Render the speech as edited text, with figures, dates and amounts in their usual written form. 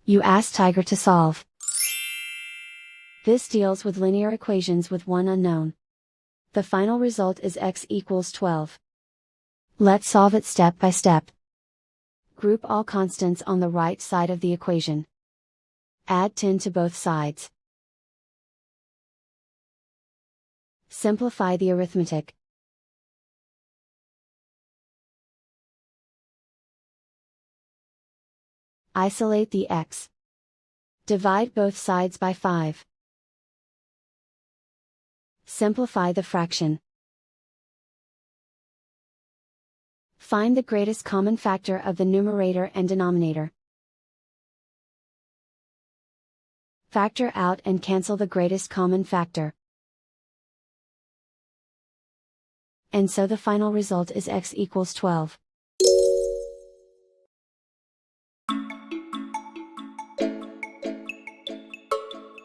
You ask Tiger to solve. This deals with linear equations with one unknown. The final result is x equals 12. Let's solve it step by step. Group all constants on the right side of the equation. Add 10 to both sides. Simplify the arithmetic. Isolate the x. Divide both sides by 5. Simplify the fraction. Find the greatest common factor of the numerator and denominator. Factor out and cancel the greatest common factor. And so the final result is x equals 12.